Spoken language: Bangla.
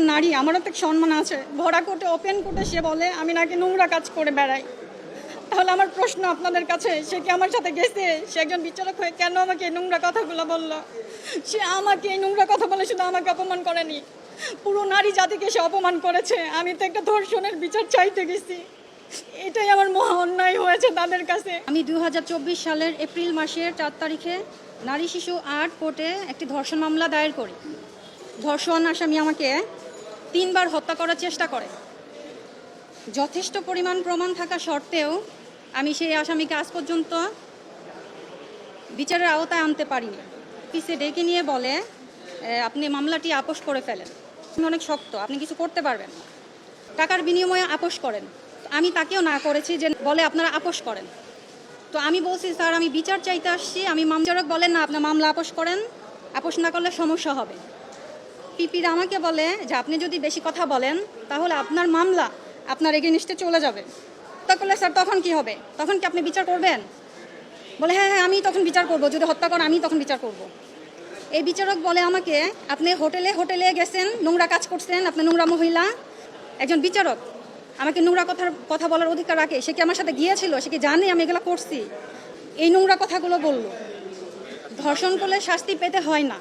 একজন নারী, আমারও তো একটা সম্মান আছে। ভরা কোর্টে, ওপেন কোর্টে সে বলে আমি নাকি নোংরা কাজ করে বেড়াই। তাহলে আমার প্রশ্ন আপনাদের কাছে, সে কি আমার সাথে গেছে? সে একজন বিচারক হয়ে কেন আমাকে এই নোংরা কথাগুলো বলল? সে আমাকে এই নোংরা কথা বলে শুধু আমাকে অপমান করেনি, পুরো নারী জাতিকে সে অপমান করেছে। আমি তো একটা ধর্ষণের বিচার চাইতে গেছি, এটাই আমার মহা অন্যায় হয়েছে তাদের কাছে। আমি 2024 সালের এপ্রিল মাসের 4 তারিখে নারী শিশু 8 কোর্টে একটি ধর্ষণ মামলা দায়ের করি। ধর্ষণ আসামি আমাকে 3 বার হত্যা করার চেষ্টা করে। যথেষ্ট পরিমাণ প্রমাণ থাকা সত্ত্বেও আমি সেই আসামিকে আজ পর্যন্ত বিচারের আওতায় আনতে পারিনি। পিছে ডেকে নিয়ে বলে আপনি মামলাটি আপোস করে ফেলেন, অনেক শক্ত, আপনি কিছু করতে পারবেন না, টাকার বিনিময়ে আপোস করেন। আমি তাকেও না করেছি, যে বলে আপনারা আপোস করেন। তো আমি বলছি স্যার আমি বিচার চাইতে আসছি, আমি বিচারক বলেন না আপনার মামলা আপোস করেন, আপোস না করলে সমস্যা হবে। পিপিরা আমাকে বলে যে আপনি যদি বেশি কথা বলেন তাহলে আপনার মামলা আপনার এগেইনস্টে চলে যাবে। হত্যা করলে স্যার তখন কি হবে? তখন কি আপনি বিচার করবেন? বলে হ্যাঁ হ্যাঁ আমি তখন বিচার করব, যদি হত্যা করেন আমি তখন বিচার করব। এই বিচারক বলে আমাকে আপনি হোটেলে হোটেলে গেছেন, নোংরা কাজ করছেন, আপনি নোংরা মহিলা। একজন বিচারক আমাকে নোংরা কথা বলার অধিকার রাখে? সে কি আমার সাথে গিয়েছিল? সে কি জানে আমি এগুলো করছি? এই নোংরা কথাগুলো বলল। ধর্ষণ করলে শাস্তি পেতে হয় না,